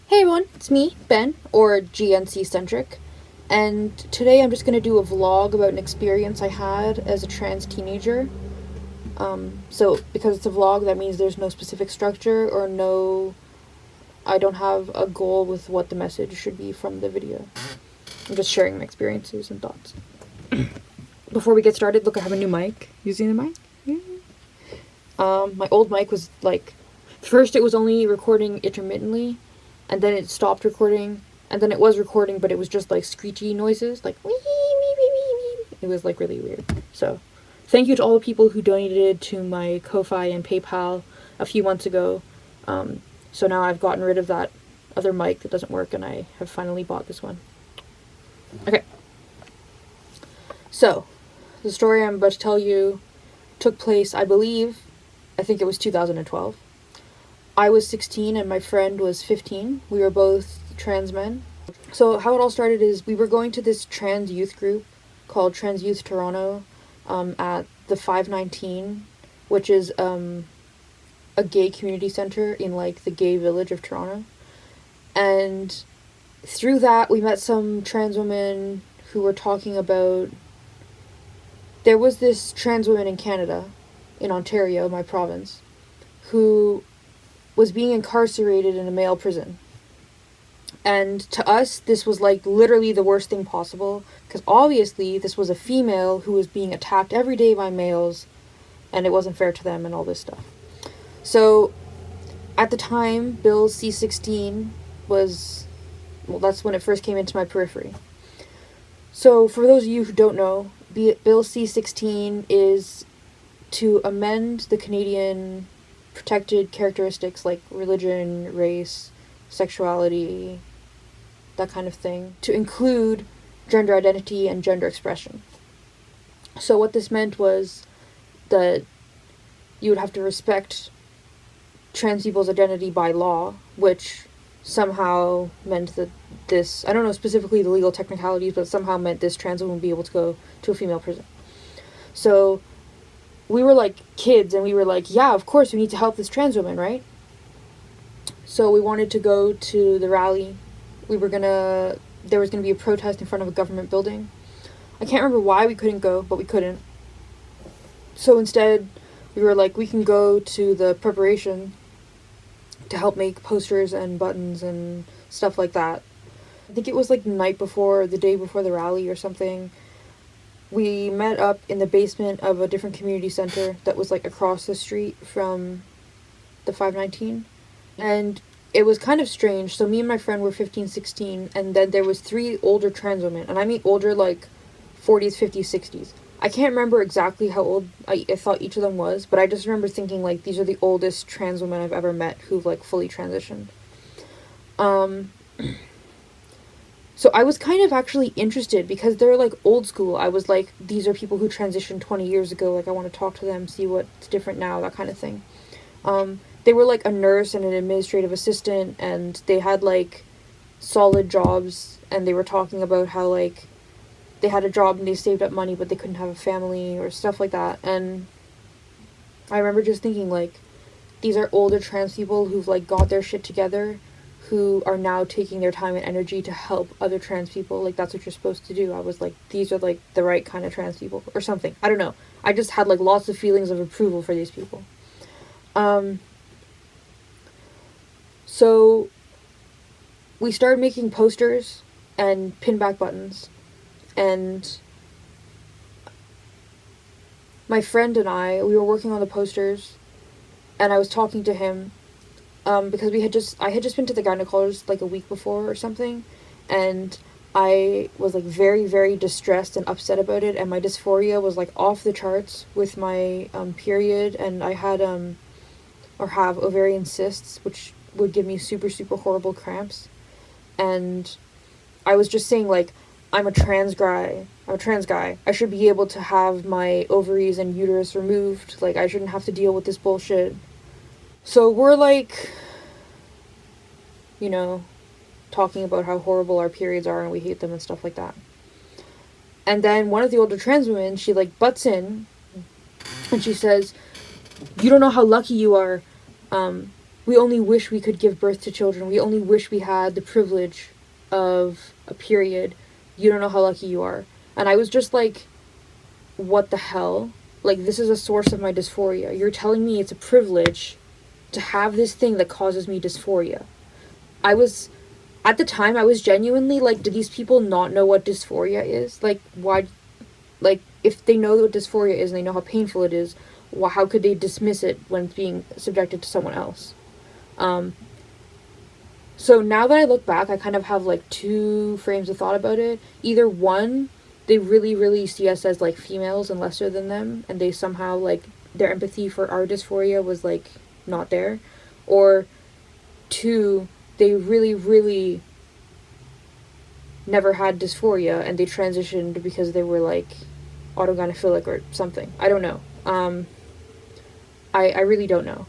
Hey everyone, it's me, Ben, or GNC-centric, and today I'm just going to do a vlog about an experience I had as a trans teenager. So because it's a vlog, that means there's no specific structure or I don't have a goal with what the message should be from the video. I'm just sharing my experiences and thoughts. Before we get started, look, I have a new mic. You see the mic? My old mic was like, first it was only recording intermittently, and then it stopped recording, and then it was recording, but it was just like screechy noises, like wee, wee, wee, wee, wee. It was like really weird. So thank you to all the people who donated to my Ko-Fi and PayPal a few months ago. So now I've gotten rid of that other mic that doesn't work, and I have finally bought this one. Okay. So the story I'm about to tell you took place, I think it was 2012. I was 16 and my friend was 15. We were both trans men. So how it all started is we were going to this trans youth group called Trans Youth Toronto at the 519, which is a gay community center in like the gay village of Toronto. And through that we met some trans women who were talking about, there was this trans woman in Canada, in Ontario, my province, who was being incarcerated in a male prison. And to us, this was like literally the worst thing possible, because obviously this was a female who was being attacked every day by males, and it wasn't fair to them and all this stuff. So at the time, Bill C16 was, well, that's when it first came into my periphery. So for those of you who don't know, Bill C16 is to amend the Canadian protected characteristics like religion, race, sexuality, that kind of thing, to include gender identity and gender expression. So what this meant was that you would have to respect trans people's identity by law, which somehow meant that this, I don't know specifically the legal technicalities, but somehow meant this trans woman would be able to go to a female prison. So we were like kids, and we were like, yeah, of course we need to help this trans woman, right? So we wanted to go to the rally. There was gonna be a protest in front of a government building. I can't remember why we couldn't go, but we couldn't. So instead, we were like, we can go to the preparation to help make posters and buttons and stuff like that. I think it was like the day before the rally or something. We met up in the basement of a different community center that was like across the street from the 519. And it was kind of strange. So me and my friend were 15, 16, and then there was 3 older trans women. And I mean older like 40s, 50s, 60s. I can't remember exactly how old I thought each of them was, but I just remember thinking like these are the oldest trans women I've ever met who've like fully transitioned. So I was kind of actually interested because they're like old school. I was like, these are people who transitioned 20 years ago. Like I want to talk to them, see what's different now, that kind of thing. They were like a nurse and an administrative assistant, and they had like solid jobs, and they were talking about how like they had a job and they saved up money but they couldn't have a family or stuff like that. And I remember just thinking like, these are older trans people who've like got their shit together, who are now taking their time and energy to help other trans people. Like, that's what you're supposed to do. I was like, these are like the right kind of trans people or something. I don't know. I just had like lots of feelings of approval for these people. So we started making posters and pin back buttons, and my friend and we were working on the posters, and I was talking to him because I had just been to the gynecologist like a week before or something, and I was like very, very distressed and upset about it, and my dysphoria was like off the charts with my period, and I had or have ovarian cysts, which would give me super, super horrible cramps. And I was just saying like, I'm a trans guy. I should be able to have my ovaries and uterus removed. Like, I shouldn't have to deal with this bullshit. So we're like, you know, talking about how horrible our periods are and we hate them and stuff like that. And then one of the older trans women, she like butts in and she says, you don't know how lucky you are. we only wish we could give birth to children. We only wish we had the privilege of a period. You don't know how lucky you are. And I was just like, what the hell? Like, this is a source of my dysphoria. You're telling me it's a privilege to have this thing that causes me dysphoria. At the time, I was genuinely like, do these people not know what dysphoria is? Like, why, like, if they know what dysphoria is and they know how painful it is, how could they dismiss it when it's being subjected to someone else? So now that I look back, I kind of have like two frames of thought about it. Either one, they really, really see us as like females and lesser than them, and they somehow like, their empathy for our dysphoria was like not there. Or two, they really, really never had dysphoria and they transitioned because they were like autogynephilic or something. I don't know. I really don't know.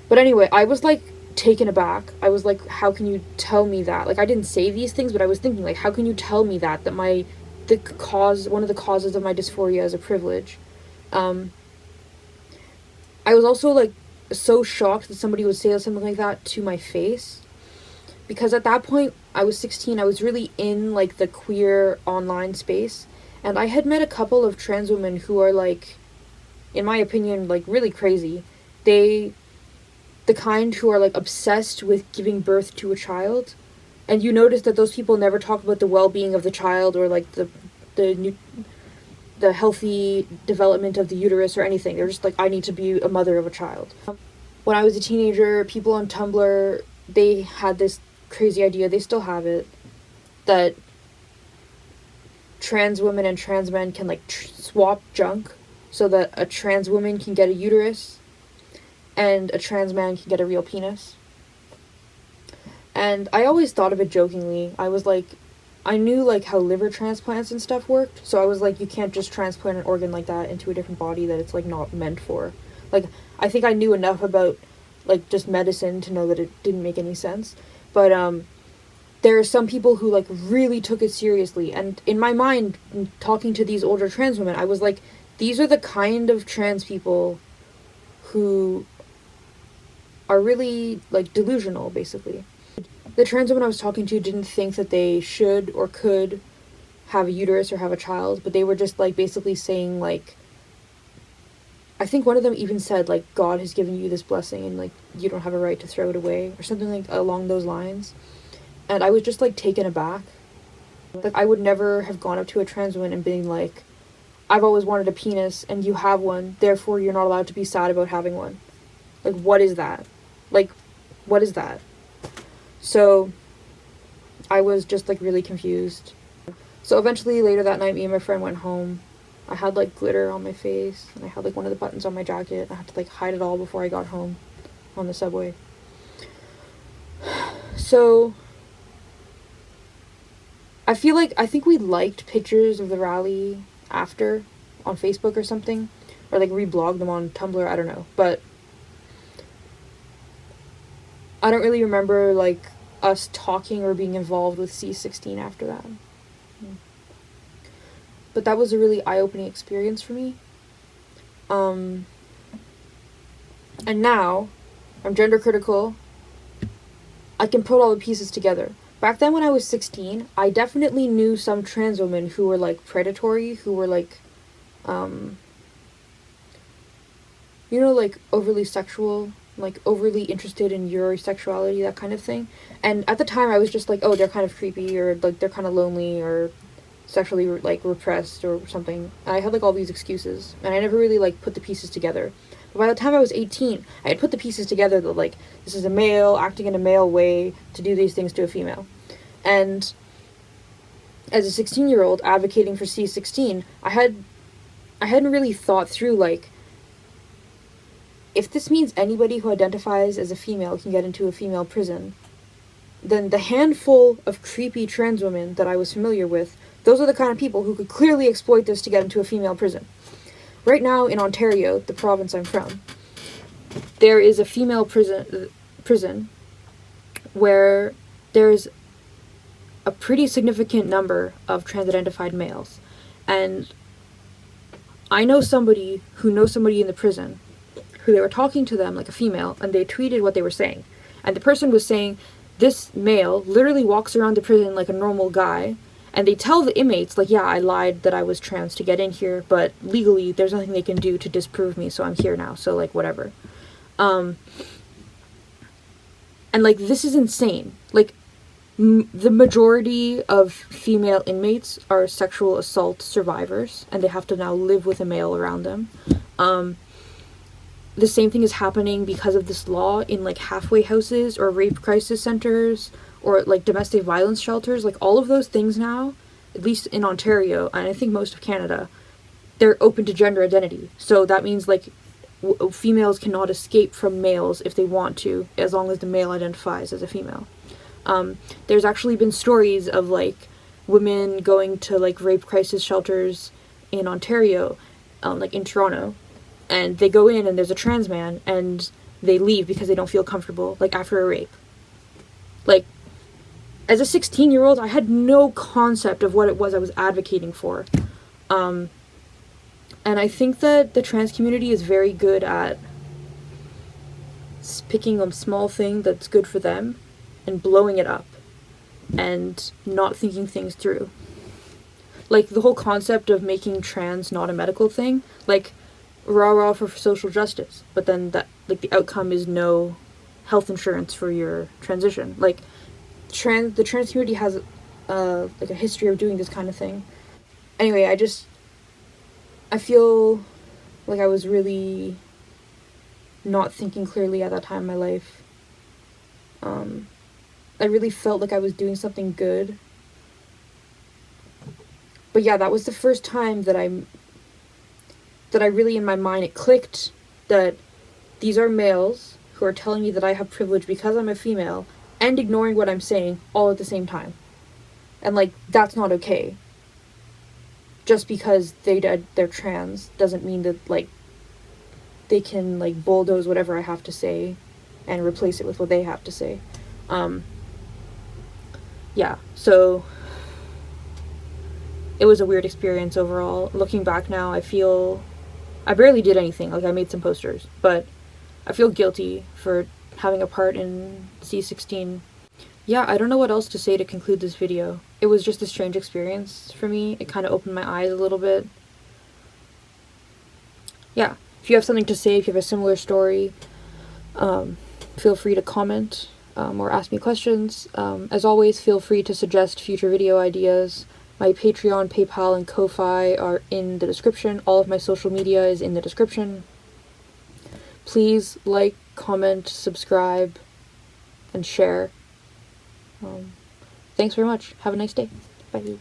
But anyway, I was like taken aback. I was like, how can you tell me that? Like, I didn't say these things, but I was thinking, like, how can you tell me that one of the causes of my dysphoria is a privilege? I was also like so shocked that somebody would say something like that to my face, because at that point I was 16. I was really in like the queer online space, and I had met a couple of trans women who are like, in my opinion, like really crazy. The kind who are like obsessed with giving birth to a child, and you notice that those people never talk about the well-being of the child or like the healthy development of the uterus or anything. They're just like, I need to be a mother of a child. When I was a teenager, people on Tumblr, they had this crazy idea, they still have it, that trans women and trans men can like swap junk, so that a trans woman can get a uterus and a trans man can get a real penis. And I always thought of it jokingly. I was like, I knew like how liver transplants and stuff worked, so I was like, you can't just transplant an organ like that into a different body that it's like not meant for. Like, I think I knew enough about like just medicine to know that it didn't make any sense. But there are some people who like really took it seriously, and in my mind, talking to these older trans women, I was like, these are the kind of trans people who are really like delusional, basically. The trans women I was talking to didn't think that they should or could have a uterus or have a child, but they were just like basically saying like, I think one of them even said like, God has given you this blessing and like you don't have a right to throw it away, or something like along those lines. And I was just like taken aback. Like, I would never have gone up to a trans woman and been like, I've always wanted a penis and you have one, therefore you're not allowed to be sad about having one. Like, what is that? Like, what is that? So I was just like really confused. So eventually later that night, me and my friend went home. I had like glitter on my face, and I had like one of the buttons on my jacket. I had to like hide it all before I got home on the subway. So I think we liked pictures of the rally after on Facebook or something, or like reblogged them on Tumblr, I don't know. But I don't really remember like us talking or being involved with C16 after that. But that was a really eye-opening experience for me. And now I'm gender critical. I can put all the pieces together. Back then when I was 16, I definitely knew some trans women who were like predatory, who were like like overly sexual, like overly interested in your sexuality, that kind of thing. And at the time I was just like, oh, they're kind of creepy, or like they're kind of lonely, or sexually like repressed or something. And I had like all these excuses, and I never really like put the pieces together. But by the time I was 18, I had put the pieces together that like, this is a male acting in a male way to do these things to a female. And as a 16-year-old advocating for C16, I hadn't really thought through like, if this means anybody who identifies as a female can get into a female prison, then the handful of creepy trans women that I was familiar with, those are the kind of people who could clearly exploit this to get into a female prison. Right now in Ontario, the province I'm from, there is a female prison where there's a pretty significant number of trans-identified males. And I know somebody who knows somebody in the prison who they were talking to them like a female, and they tweeted what they were saying. And the person was saying this male literally walks around the prison like a normal guy, and they tell the inmates, like, yeah, I lied that I was trans to get in here, but legally there's nothing they can do to disprove me, so I'm here now, so, like, whatever. And, like, this is insane. Like, the majority of female inmates are sexual assault survivors, and they have to now live with a male around them. The same thing is happening because of this law in, like, halfway houses or rape crisis centers or, like, domestic violence shelters. Like, all of those things now, at least in Ontario, and I think most of Canada, they're open to gender identity. So that means, like, females cannot escape from males if they want to, as long as the male identifies as a female. There's actually been stories of, like, women going to, like, rape crisis shelters in Ontario, like, in Toronto, and they go in and there's a trans man, and they leave because they don't feel comfortable, like, after a rape. Like, as a 16-year-old, I had no concept of what it was I was advocating for. And I think that the trans community is very good at picking a small thing that's good for them and blowing it up and not thinking things through. Like, the whole concept of making trans not a medical thing, like, rah-rah for social justice, but then that, like, the outcome is no health insurance for your transition. Like, the trans community has like a history of doing this kind of thing. Anyway, I feel like I was really not thinking clearly at that time in my life. I really felt like I was doing something good. But yeah, that was the first time that I really, in my mind, it clicked that these are males who are telling me that I have privilege because I'm a female and ignoring what I'm saying all at the same time. And, like, that's not okay. Just because they're trans doesn't mean that, like, they can, like, bulldoze whatever I have to say and replace it with what they have to say. Yeah, so it was a weird experience overall. Looking back now, I feel I barely did anything. Like, I made some posters, but I feel guilty for having a part in C16. Yeah, I don't know what else to say to conclude this video. It was just a strange experience for me. It kind of opened my eyes a little bit. Yeah, if you have something to say, if you have a similar story, feel free to comment or ask me questions. As always, feel free to suggest future video ideas. My Patreon, PayPal, and Ko-Fi are in the description. All of my social media is in the description. Please like, comment, subscribe, and share. Thanks very much. Have a nice day. Bye.